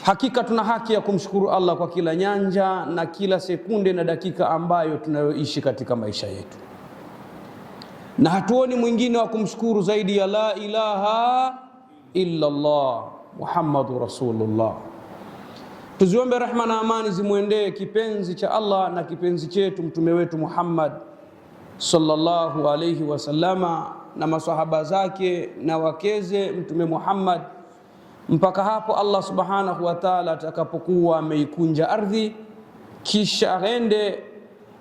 Hakika tuna haki ya kumshukuru Allah kwa kila nyanja na kila sekunde na dakika ambayo tunayoishi katika maisha yetu, na hatuoni mwingine wa kumshukuru zaidi ya la ilaha illa Allah Muhammadur Rasulullah. Tuziombe rehma na amani zimwendee kipenzi cha Allah na kipenzi chetu mtume wetu Muhammad sallallahu alayhi wasallama na masahaba zake na wakeze mtume Muhammad, mpaka hapo Allah subhanahu wa ta'ala atakapokuwa ameikunja ardhi, kisha aende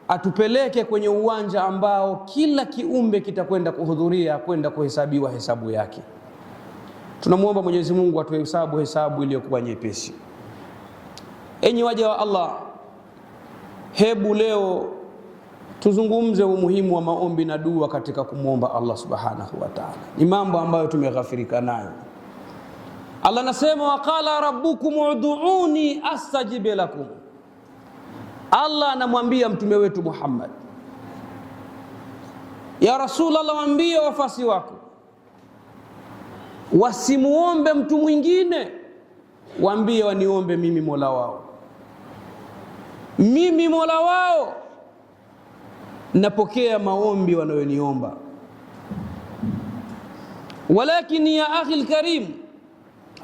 atupeleke kwenye uwanja ambao kila kiumbe kitakwenda kuhudhuria, kwenda kuhesabiwa hesabu yake. Tunamuomba Mwenyezi Mungu atuhesabu hesabu iliyokuwa nyepesi. Enyi waja wa Allah, hebu leo tuzungumze umuhimu wa maombi na dua katika kumwomba Allah subhanahu wa ta'ala. Ni mambo ambayo tumeghafirika nayo. Allah anasema waqala rabbukum ud'uni astajib lakum. Allah anamwambia mtume wetu Muhammad, ya Rasulullah, waambie wafasi wako wasimuombe mtu mwingine, waambie waniombe mimi Mola wao. Mimi Mola wao napokea maombi wanayoniomba. Walakin ya akhi alkarim,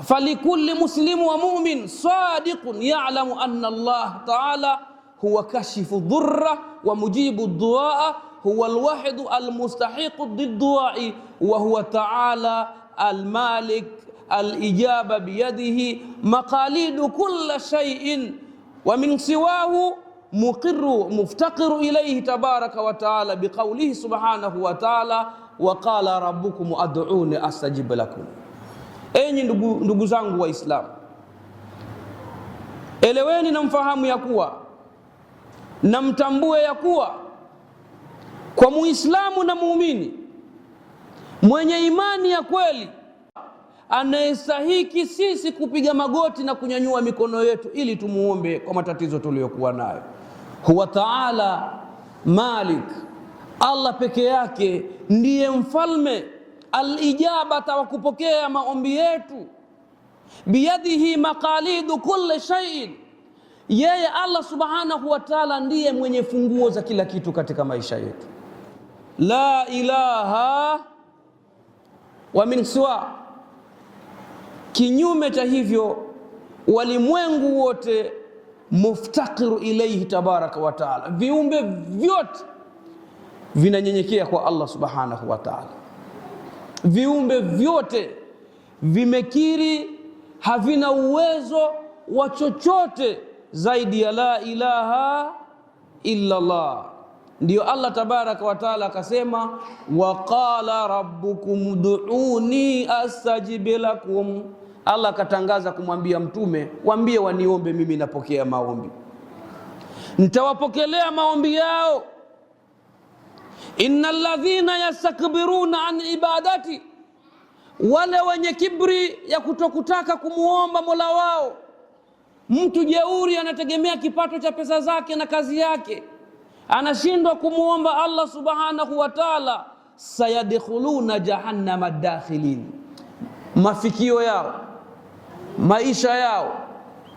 falikulli muslim wa mu'min sadiqun ya'lamu anna Allah ta'ala huwa kashifu dhurra wa mujibu ad-du'a, huwa al-wahid al-mustahiq ad-du'a, wa huwa ta'ala al-malik al-ijaba biyadihi maqalidu kulli shay'in wa min siwahu muqirru muftaqiru ilayhi tabaraka wa ta'ala biqawlihi subhanahu wa ta'ala wa qala rabbukum ad'uni astajib lakum. Enyi ndugu zangu Waislamu, eleweni na mfahamu ya kuwa na mtambue ya kuwa kwa Muislamu na muumini mwenye imani ya kweli anayestahiki sisi kupiga magoti na kunyanyua mikono yetu ili tumuombe kwa matatizo tuliyokuwa nayo, huwa Ta'ala Malik. Allah peke yake ndiye mfalme al-ijabata wa kupokea maombi yetu, biyadihi maqalidu kulli shay'in. Yeye Allah subhanahu wa ta'ala ndiye mwenye funguo za kila kitu katika maisha yetu. La ilaha wa min siwa. Kinyume cha hivyo walimwengu wote muftaqiru ilayhi tabaraka wa ta'ala, viumbe vyote vinanyenyekea kwa Allah subhanahu wa ta'ala. Viumbe vyote vimekiri havina uwezo wa chochote zaidi ya la ilaha illa Allah. Ndio Allah tabaraka wa taala akasema wa qala rabbukum ud'uni astajib lakum. Allah akatangaza kumwambia mtume, waambie waniombe mimi napokea maombi, nitawapokelea maombi yao. Innal ladhina yastakbiruna an ibadati, wale wenye kibri ya kutokutaka kumuomba Mola wao. Mtu jeuri anategemea kipato cha pesa zake na kazi yake, anashindwa kumuomba Allah subhanahu wa ta'ala. Sayadkhuluna jahannama dakhilin. Mafikio yao, maisha yao,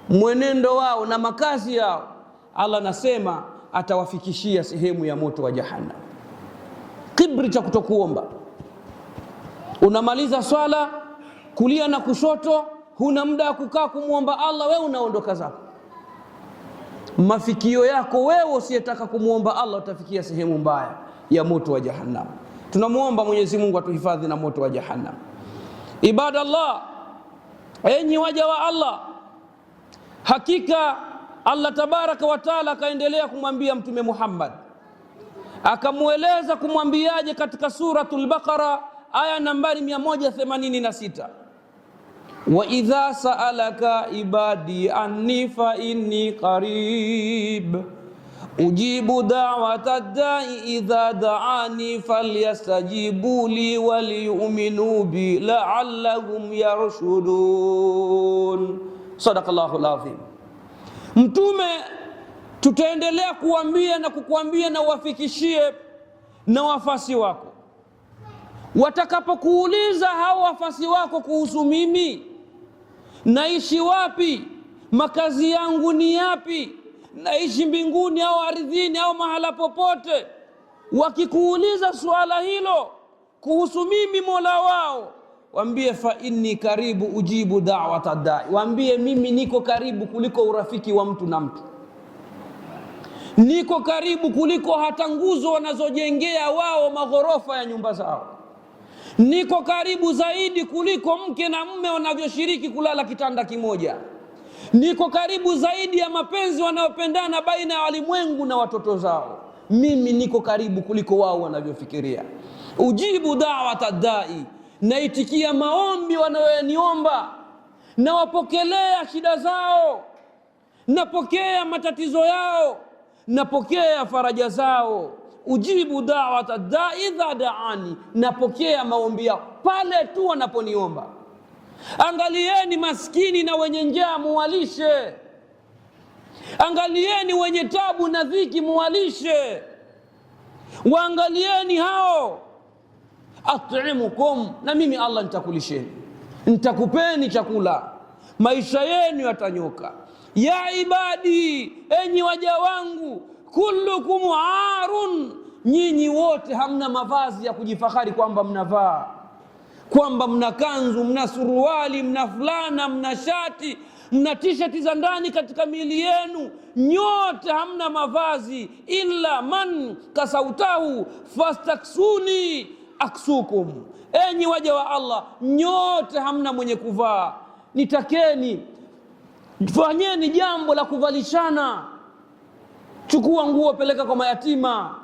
mwenendo wao na makazi yao, Allah nasema atawafikishia sehemu ya moto wa jahannam. Kibri cha kutokuomba, unamaliza swala kulia na kushoto, huna muda wa kukaa kumuomba Allah, wewe unaondoka zako. Mafikio yako wewe usiyetaka kumuomba Allah utafikia sehemu mbaya ya moto wa jahannam. Tunamuomba Mwenyezi Mungu atuhifadhi na moto wa jahannam. Ibadallah, enyi waja wa Allah, hakika Allah tabaraka wa taala akaendelea kumwambia mtume Muhammad, akamueleza kumwambiaje katika suratul Baqara aya nambari 186, wa idha sa'alaka ibadi anni fa inni qarib ujibu da'wata da'i idha da'ani falyastajibu li waliyu'minu bi la'allahum yarshudun. Sadaqallahu alazim. Mtume, tutaendelea kuambia na kukuambia na uwafikishie na wafasi wako, watakapokuuliza hao wafasi wako kuhusu mimi naishi wapi, makazi yangu ni yapi? Naishi mbinguni au ardhini au mahala popote? Wakikuuliza suala hilo kuhusu mimi Mola wao, waambie fa inni karibu ujibu da'wata da'i, waambie mimi niko karibu kuliko urafiki wa mtu na mtu, niko karibu kuliko hata nguzo wanazojengea wao maghorofa ya nyumba zao, niko karibu zaidi kuliko mke na mume wanavyoshiriki kulala kitanda kimoja, niko karibu zaidi ya mapenzi wanayopendana baina ya walimwengu na watoto zao. Mimi niko karibu kuliko wao wanavyofikiria. Ujibu da'wata da'i, naitikia maombi wanayoniomba, nawapokelea shida zao, napokea matatizo yao, napokea faraja zao. Ujibu da'wata da'i idha da'ani, napokea maombi yao pale tu wanaponiomba. Angalieni maskini na wenye njaa muwalishe, angalieni wenye tabu na dhiki muwalishe, waangalieni hao. At'imukum, na mimi Allah nitakulisheni, nitakupeni chakula, maisha yenu yatanyoka. Ya ibadi, enyi waja wangu, kullukum arun, nyinyi wote hamna mavazi ya kujifahari kwamba mnavaa, kwamba mna kanzu, mna suruali, mna fulana, mna shati, mna t-shirt za ndani katika miili yenu. Nyote hamna mavazi. Illa man kasautahu fastaksuni aksukum, enyi waja wa Allah, nyote hamna mwenye kuvaa, nitakeni, fanyeni jambo la kuvalishana. Chukua nguo, peleka kwa mayatima,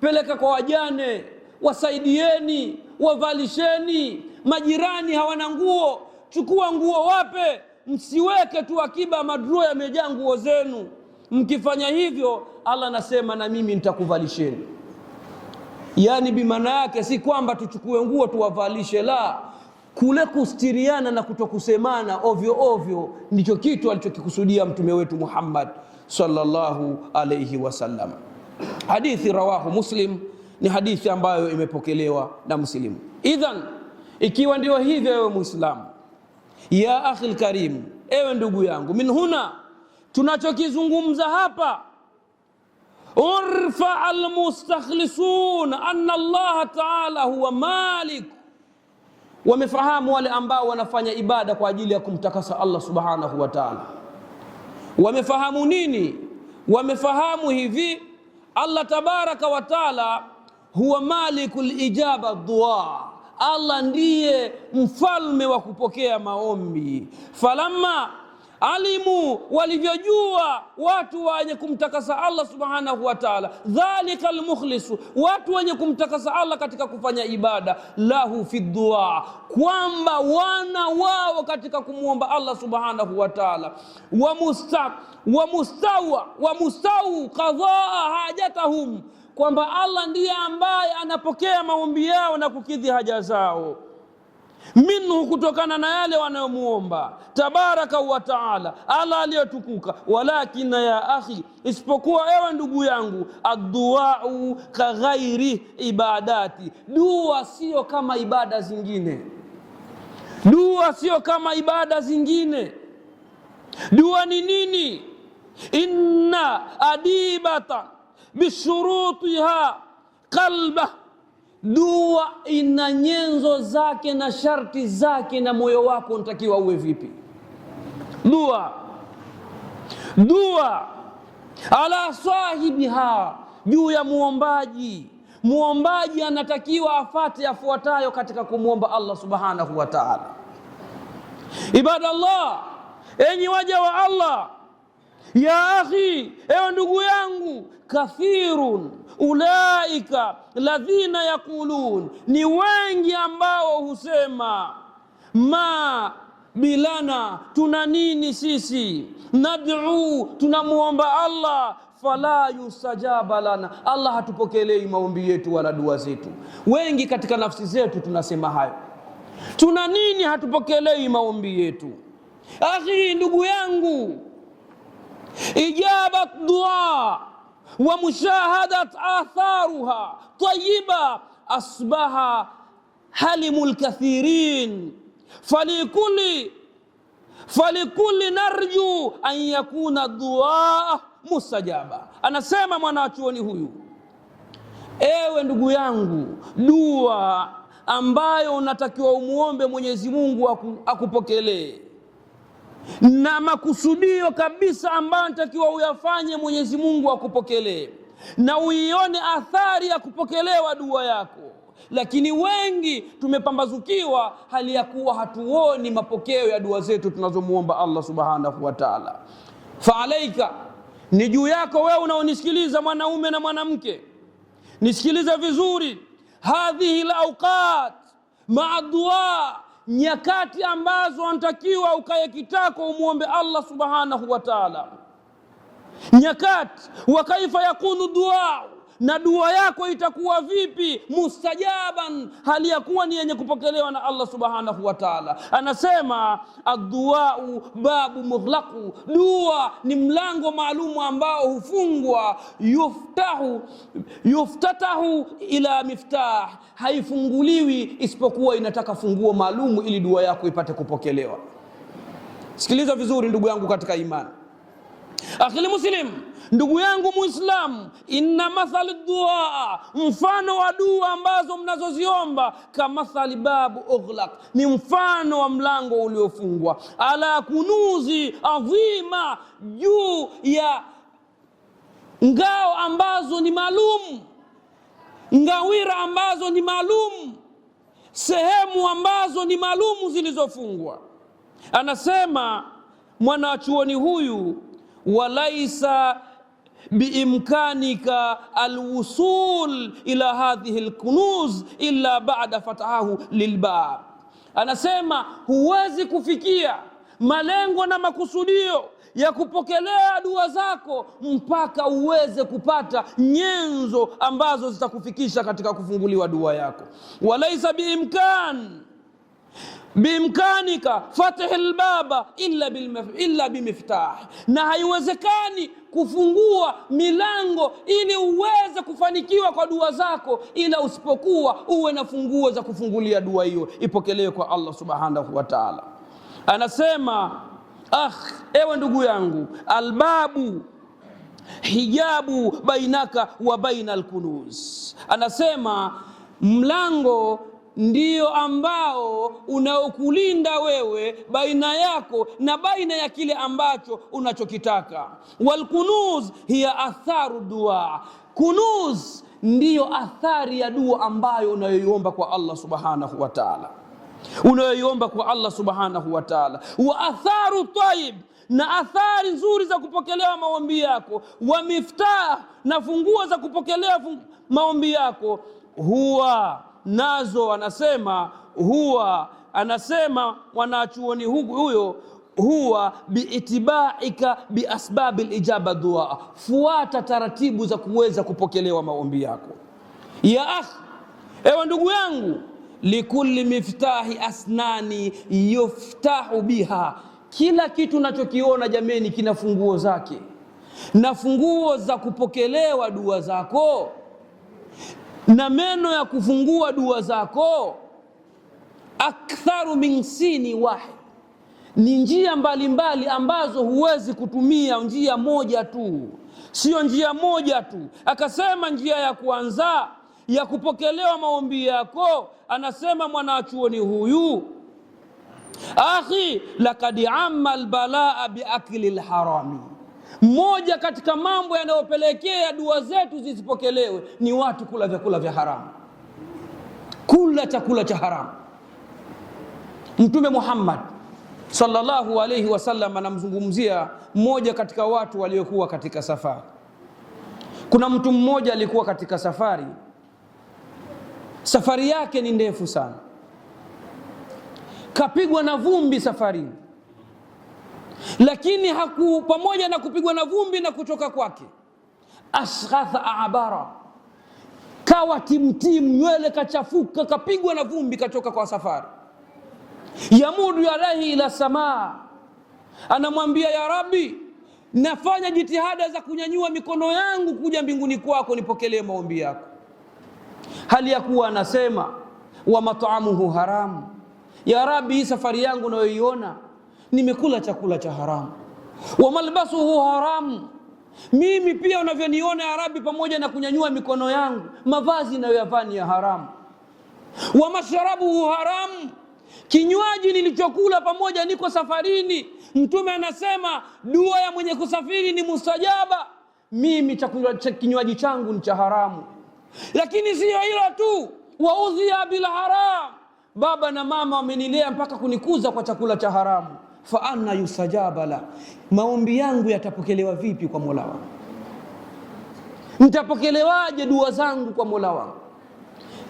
peleka kwa wajane, wasaidieni, wavalisheni. Majirani hawana nguo, chukua nguo wape, msiweke tu akiba madro yamejaa nguo zenu. Mkifanya hivyo, Allah anasema na mimi nitakuvalisheni. Yani bimaana yake si kwamba tuchukue nguo tuwavalishe, la, kule kustiriana na kutokusemana ovyo ovyo ndicho kitu alichokikusudia mtume wetu Muhammad sallallahu alayhi wasallam. Hadithi rawahu Muslim, ni hadithi ambayo imepokelewa na Muslim. Idhan, ikiwa ndio hivyo, ewe Muislamu, ya akhi alkarim, ewe ndugu yangu, min huna, tunachokizungumza hapa, urfa almustakhlisun anna Allah ta'ala huwa malik. Wamefahamu wale ambao wanafanya ibada kwa ajili ya kumtakasa Allah subhanahu wa ta'ala. Wamefahamu nini? Wamefahamu hivi, Allah tabaraka wa ta'ala huwa malikul ijaba dua, Allah ndiye mfalme wa kupokea maombi. Falamma alimu, walivyojua watu wenye kumtakasa Allah subhanahu wa ta'ala, dhalika almukhlisu, watu wenye kumtakasa Allah katika kufanya ibada, lahu fi dua, kwamba wana wao katika kumuomba Allah subhanahu wa ta'ala, wa mustawu qadaa hajatahum, kwamba Allah ndiye ambaye anapokea maombi yao na kukidhi haja zao, minhu, kutokana na yale wanayomuomba tabaraka wa taala, Allah aliyotukuka. Walakina ya akhi, isipokuwa ewe ndugu yangu, adduau ka ghairi ibadati, dua sio kama ibada zingine, dua sio kama ibada zingine. Dua ni nini? Inna adibata bishurutiha qalba, dua ina nyenzo zake na sharti zake, na moyo wako unatakiwa uwe vipi. Dua ala sahibiha, juu ya muombaji. Muombaji anatakiwa afate yafuatayo katika kumwomba Allah subhanahu wa ta'ala. Ibadallah, enyi waja wa Allah, ya akhi, ewe ndugu yangu, kathirun ulaika ladhina yaqulun, ni wengi ambao husema, ma bilana, tuna nini sisi, nad'u, tunamuomba Allah, fala yustajaba lana, Allah hatupokelei maombi yetu wala dua zetu. Wengi katika nafsi zetu tunasema hayo, tuna nini, hatupokelei maombi yetu. Akhi, ndugu yangu, ijabat dua wa mushahadat atharuha tayyiba asbaha halimul kathirin, falikuli falikulli narju an yakuna dua mustajaba. Anasema mwanachuoni huyu, ewe ndugu yangu, dua ambayo unatakiwa umuombe Mwenyezi Mungu akupokelee, na makusudio kabisa ambayo unatakiwa uyafanye Mwenyezi Mungu akupokelee, na uione athari ya kupokelewa dua yako. Lakini wengi tumepambazukiwa hali ya kuwa hatuoni mapokeo ya dua zetu tunazomuomba Allah subhanahu wa ta'ala. Faalaika, ni juu yako wewe unaonisikiliza, mwanaume na mwanamke, nisikilize vizuri, hadhihi alawqat ma'a dua, nyakati ambazo unatakiwa ukae kitako umuombe Allah subhanahu wa ta'ala. Nyakati wa kaifa yakunu dua, na dua yako itakuwa vipi? Mustajaban, hali ya kuwa ni yenye kupokelewa na Allah subhanahu wa ta'ala. Anasema ad-duau babu mughlaqu, dua ni mlango maalumu ambao hufungwa, yuftatahu ila miftah, haifunguliwi isipokuwa inataka funguo maalumu ili dua yako ipate kupokelewa. Sikiliza vizuri ndugu yangu katika imani, akhili muslim, ndugu yangu Muislamu, inna mathali dua, mfano wa dua ambazo mnazoziomba, kamathali babu ughlaq, ni mfano wa mlango uliofungwa, ala kunuzi adhima, juu ya ngao ambazo ni maalum, ngawira ambazo ni maalum, sehemu ambazo ni maalumu zilizofungwa. Anasema mwanachuoni huyu, walaisa biimkanika alwusul ila hadhihi alkunuz illa ba'da fatahu lilbab. Anasema huwezi kufikia malengo na makusudio ya kupokelea dua zako mpaka uweze kupata nyenzo ambazo zitakufikisha katika kufunguliwa dua yako. Walaisa biimkanika fatih albaba illa bimiftah, na haiwezekani kufungua milango ili uweze kufanikiwa kwa dua zako ila usipokuwa uwe na funguo za kufungulia dua hiyo ipokelewe kwa Allah subhanahu wa ta'ala. Anasema, ewe ndugu yangu, albabu hijabu bainaka wa baina alkunuz. Anasema mlango ndio ambao unaokulinda wewe baina yako na baina ya kile ambacho unachokitaka. Wal kunuz hiya atharu dua, kunuz ndiyo athari ya dua ambayo unayoiomba kwa Allah subhanahu wa ta'ala, unayoiomba kwa Allah subhanahu wa ta'ala. Wa atharu tayyib, na athari nzuri za kupokelewa maombi yako. Wa miftah, na funguo za kupokelewa maombi yako. Huwa nazo, anasema mwanachuoni huyo, huwa biitibaika biasbabil ijaba dua, fuata taratibu za kuweza kupokelewa maombi yako. Ya ewe ndugu yangu, likulli miftahi asnani yuftahu biha, kila kitu unachokiona jameni kina funguo zake, na funguo za kupokelewa dua zako na meno ya kufungua dua zako aktharu min sini wahid, ni njia mbalimbali ambazo huwezi kutumia njia moja tu, sio njia moja tu. Akasema njia ya kwanza ya kupokelewa maombi yako, anasema mwanachuoni huyu, akhi laqad amma albalaa biakli alharami, moja katika mambo yanayopelekea dua zetu zisipokelewe ni watu kula vyakula vya haramu, kula chakula cha haramu. Mtume Muhammad sallallahu alayhi wasallam anamzungumzia mmoja katika watu waliokuwa katika safari. Kuna mtu mmoja alikuwa katika safari yake ni ndefu sana, kapigwa na vumbi safarini, lakini pamoja na kupigwa na vumbi na kutoka kwake, ashghatha abara, kawa timtim, nywele kachafuka, kapigwa na vumbi, katoka kwa safari. Yamudu alaihi ila samaa, anamwambia ya Rabbi, nafanya jitihada za kunyanyua mikono yangu kuja mbinguni kwako nipokelee maombi yako, hali ya kuwa anasema wa mat'amuhu haramu, ya Rabbi, safari yangu unayoiona nimekula chakula cha haramu. Wa malbasuhu haramu, mimi pia unavyoniona ya Rabbi, pamoja na kunyanyua mikono yangu, mavazi ninayoyavaa ni ya haramu. Wa mashrabuhu haramu, kinywaji nilichokula pamoja niko safarini. Mtume anasema dua ya mwenye kusafiri ni mustajaba. Mimi kinywaji changu ni cha haramu. Lakini sio hilo tu, wa udhiya bil haram, baba na mama wamenilea mpaka kunikuza kwa chakula cha haramu. Fa anna yustajaba la, maombi yangu yatapokelewa vipi kwa Mola wangu? Nitapokelewaje dua zangu kwa Mola wangu?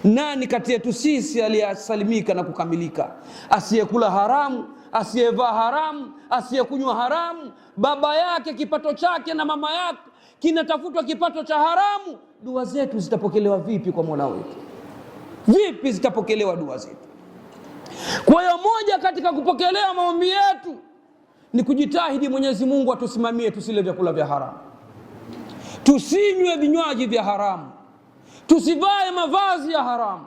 Nani kati yetu sisi aliyesalimika na kukamilika? Asiyekula haramu, asiyevaa haramu, asiyekunywa haramu, baba yake kipato chake na mama yake kinatafutwa kipato cha haramu. Dua zetu zitapokelewa vipi kwa Mola wetu? Vipi zitapokelewa dua zetu? Kwa hiyo moja katika kupokelewa maombi yetu ni kujitahidi Mwenyezi Mungu atusimamie tusile vyakula vya haramu, tusinywe vinywaji vya haramu, tusivae mavazi ya haramu.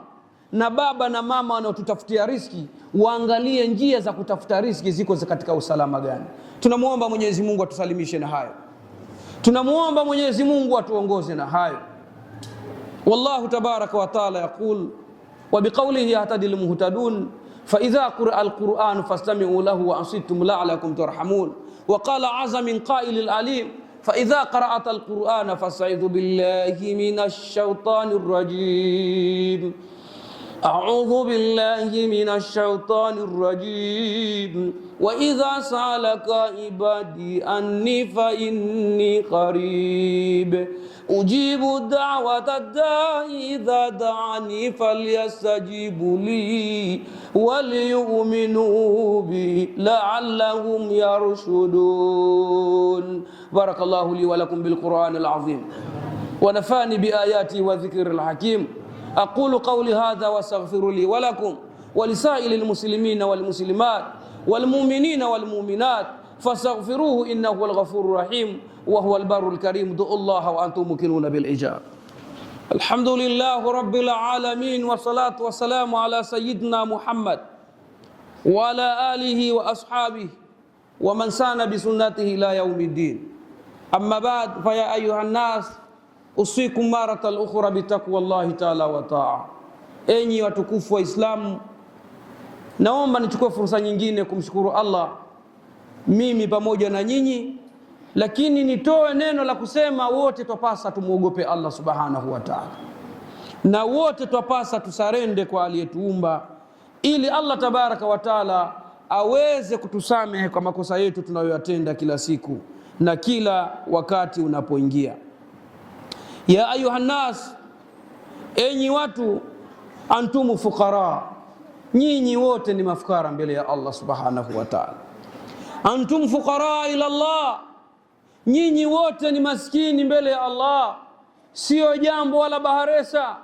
Na baba na mama wanaotutafutia riziki waangalie njia za kutafuta riziki ziko katika usalama gani. Tunamuomba Mwenyezi Mungu atusalimishe na hayo. Tunamuomba Mwenyezi Mungu atuongoze na hayo. Wallahu tabaraka wa taala yaqul wa biqawlihi yahtadil muhtadun fa idha quri'a al-Qur'an fastami'u lahu wa ansitum la'allakum turhamun. Wa qala 'azza min qa'ilil alim fa idha qara'ta al-Qur'ana fasta'idhu billahi minash shaitanir rajim. أعوذ بالله من الشيطان الرجيم وإذا سألك عبادي أني فإني قريب أجيب دعوة الداعي إذا دعاني فليستجيبوا لي وليؤمنوا بي لعلهم يرشدون. بارك الله لي ولكم بالقرآن العظيم ونفعني بآياتي وذكر الحكيم. أقول قولي هذا واستغفر لي ولكم ولسائر المسلمين والمسلمات والمؤمنين والمؤمنات فاستغفروه إنه هو الغفور الرحيم وهو البر الكريم. ادعوا الله وأنتم موقنون بالإجابة. الحمد لله رب العالمين والصلاة والسلام على سيدنا محمد وعلى آله وأصحابه ومن سان بسنته إلى يوم الدين. أما بعد فيا أيها الناس usikum maratal ukhra bitaqwa Allah ta'ala wa ta'a. Enyi watukufu wa Islamu, naomba nichukue fursa nyingine kumshukuru Allah mimi pamoja na nyinyi, lakini nitoe neno la kusema wote twapasa tumuogope Allah subhanahu wa ta'ala, na wote twapasa tusarende kwa aliyetuumba, ili Allah tabaraka wa ta'ala aweze kutusamehe kwa makosa yetu tunayoyatenda kila siku na kila wakati unapoingia. Ya ayuha nas, enyi watu, antumu fuqara, nyinyi wote ni mafukara mbele ya Allah subhanahu wa ta'ala. Antum fuqara ila Allah, nyinyi wote ni maskini mbele ya Allah. Sio jambo wala baharesa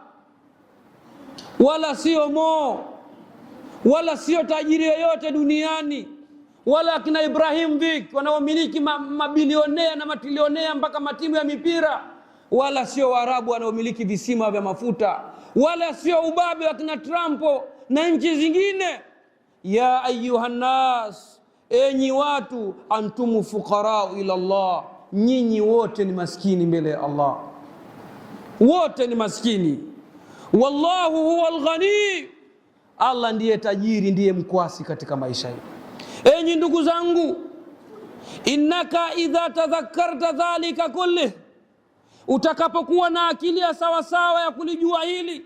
wala sio Mo wala sio tajiri yoyote duniani wala akina Ibrahim Vick wanaomiliki mabilionea na matilionea mpaka matimu ya mipira, wala sio Waarabu wanaomiliki visima vya mafuta, wala sio ubabe wa kina Trump na nchi zingine. Ya ayuhan nas, enyi watu, antumu fuqara ila Allah, nyinyi wote ni maskini mbele ya Allah, wote ni maskini. Wallahu huwal ghani, Allah ndiye tajiri, ndiye mkwasi katika maisha yetu. Enyi ndugu zangu, innaka idha tadhakkarta dhalika kulli, utakapokuwa na akili ya sawa sawa ya kulijua hili,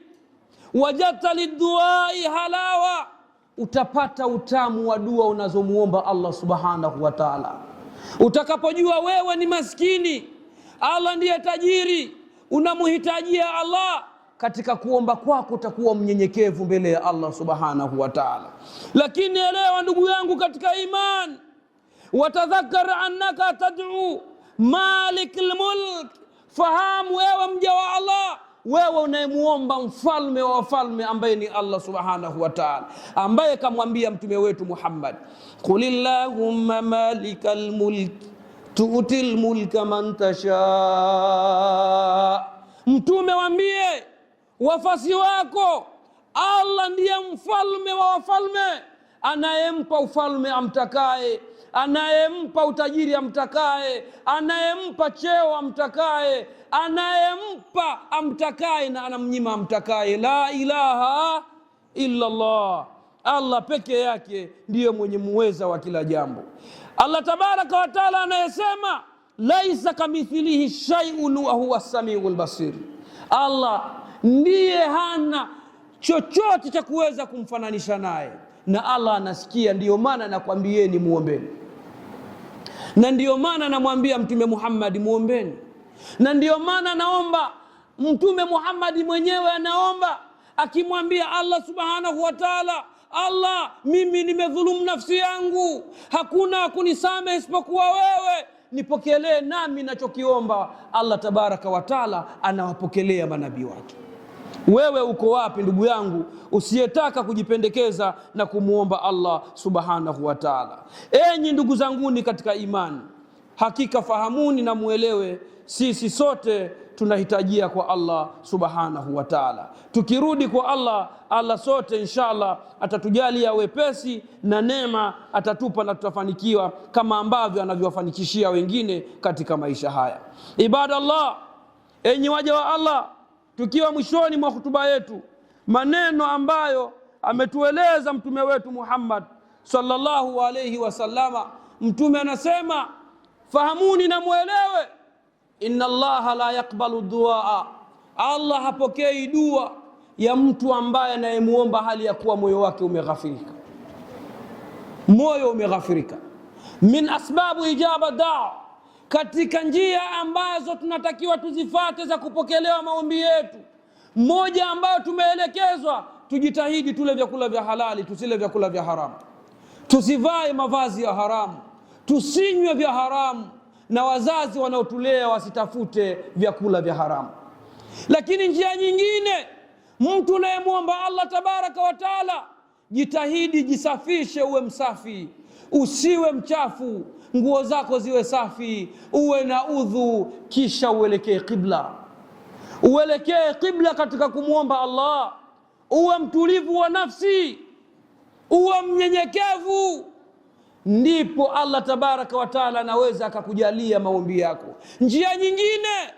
wajadta liduai halawa, utapata utamu wa dua unazomuomba Allah subhanahu wa ta'ala. Utakapojua wewe ni maskini, Allah ndiye tajiri, unamuhitajia Allah, katika kuomba kwako utakuwa mnyenyekevu mbele ya Allah subhanahu wa ta'ala. Lakini elewa ndugu yangu katika iman, watadhakkar annaka tad'u malikul mulk, fahamu wewe mja wa Allah, wewe unayemuomba mfalme wa wafalme ambaye ni Allah subhanahu wa ta'ala, ambaye kamwambia mtume wetu Muhammad, qulillahumma malikal mulk tu'til mulka man tasha. Mtume waambie wafasi wako, Allah ndiye mfalme wa wafalme, anayempa ufalme amtakaye, anayempa utajiri amtakaye, anayempa cheo amtakaye, anayempa amtakaye na anamnyima amtakaye. La ilaha illa Allah. Allah peke yake ndiye mwenye muweza wa kila jambo. Allah tabaraka wa taala anayesema laisa kamithlihi shay'un wa huwa as-sami'ul basir. Allah ndiye hana chochote cha kuweza kumfananisha naye, na Allah anasikia. Ndiyo maana nakwambieni muombeni, na ndiyo maana namwambia Mtume Muhammad muombeni, na ndiyo maana naomba Mtume Muhammad mwenyewe anaomba akimwambia Allah subhanahu wa ta'ala, Allah, mimi nimedhulumu nafsi yangu, hakuna kunisamehe isipokuwa wewe, nipokelee nami ninachokiomba. Allah tabaraka wa taala anawapokelea manabii wake. Wewe uko wapi ndugu yangu usiyetaka kujipendekeza na kumuomba Allah subhanahu wa ta'ala? Enyi ndugu zanguni katika imani, hakika fahamuni na muelewe, sisi sote tunahitajia kwa Allah subhanahu wa ta'ala. Tukirudi kwa Allah, Allah sote inshallah atatujalia wepesi na neema atatupa, na tutafanikiwa kama ambavyo anavyowafanikishia wengine katika maisha haya. Ibadallah, enyi waja wa Allah, tukiwa mwishoni mwa hutuba yetu, maneno ambayo ametueleza mtume wetu Muhammad sallallahu alayhi wasallama. Mtume anasema fahamuni na muelewe, inna Allaha la yakbalu duaa, Allah hapokei dua ya mtu ambaye anayemuomba hali ya kuwa moyo wake umeghafirika. Moyo umeghafirika. Min asbabu ijaba daa, katika njia ambazo tunatakiwa tuzifate za kupokelewa maombi yetu, moja ambayo tumeelekezwa, tujitahidi tule vyakula vya halali, tusile vyakula vya haramu, tusivae mavazi ya haramu, tusinywe vya haramu, na wazazi wanaotulea wasitafute vyakula vya haramu. Lakini njia nyingine, mtu unayemwomba Allah tabaraka wa taala, jitahidi jisafishe, uwe msafi, usiwe mchafu, nguo zako ziwe safi, uwe na udhu, kisha uelekee qibla. Uelekee qibla katika kumwomba Allah, uwe mtulivu wa nafsi, uwe mnyenyekevu, ndipo Allah tabaraka wa taala anaweza akakujalia maombi yako. Njia nyingine,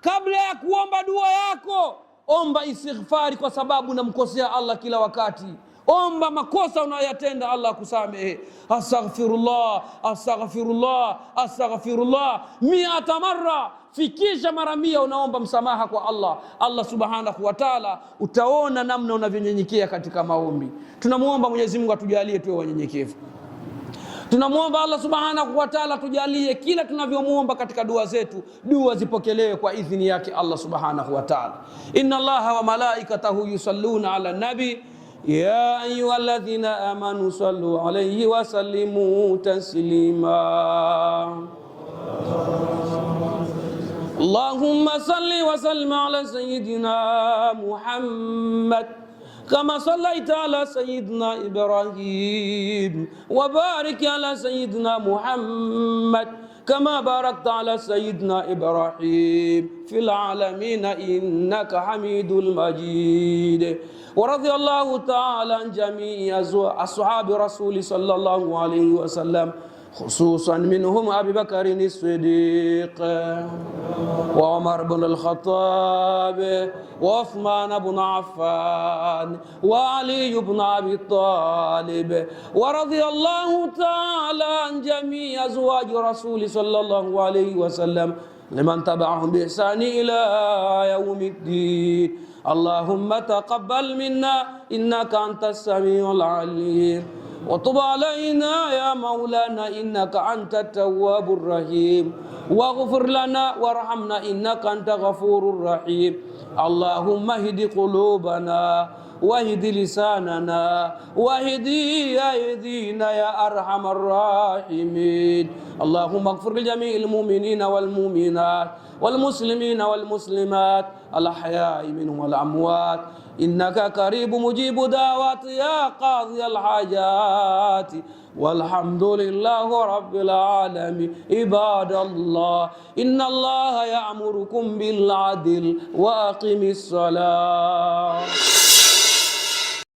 kabla ya kuomba dua yako, omba istighfari, kwa sababu namkosea Allah kila wakati. Omba makosa unayotenda Allah kusamehe. Astaghfirullah, astaghfirullah, astaghfirullah 100 mara. Fikisha mara 100 unaomba msamaha kwa Allah. Allah subhanahu wa ta'ala, utaona namna unavyonyenyekea katika maombi. Tunamuomba Mwenyezi Mungu atujalie tuwe wanyenyekevu. Tunamuomba Allah subhanahu wa ta'ala tujalie kila tunavyomuomba katika dua zetu, dua zipokelewe kwa idhini yake Allah subhanahu wa ta'ala. Inna Allaha wa malaikatahu yusalluna ala nabi ya ayyuhalladhina amanu sallu alayhi wa sallimu taslima. Allahumma salli wa sallim ala sayyidina Muhammad كما صليت على سيدنا إبراهيم وبارك على سيدنا محمد كما باركت على سيدنا إبراهيم في العالمين إنك حميد المجيد. ورضي الله تعالى عن جميع أصحاب رسول صلى الله عليه وسلم، خصوصا منهم أبي بكر الصديق وعمر بن الخطاب وعثمان بن عفان وعلي بن أبي طالب. ورضي الله تعالى عن جميع أزواج رسول صلى الله عليه وسلم لمن تبعهم بإحسان إلى يوم الدين. اللهم تقبل منا إنك أنت السميع العليم، وتب علينا يا مولانا إنك أنت التواب الرحيم، واغفر لنا وارحمنا إنك أنت غفور رحيم. اللهم اهد قلوبنا واهد لساننا واهد أيدينا يا أرحم الراحمين. اللهم اغفر لجميع المؤمنين والمؤمنات والمسلمين والمسلمات الأحياء منهم والأموات إنك قريب مجيب دعوات يا قاضي الحاجات. والحمد لله رب العالمين. عباد الله، إن الله يأمركم بالعدل وأقم الصلاة.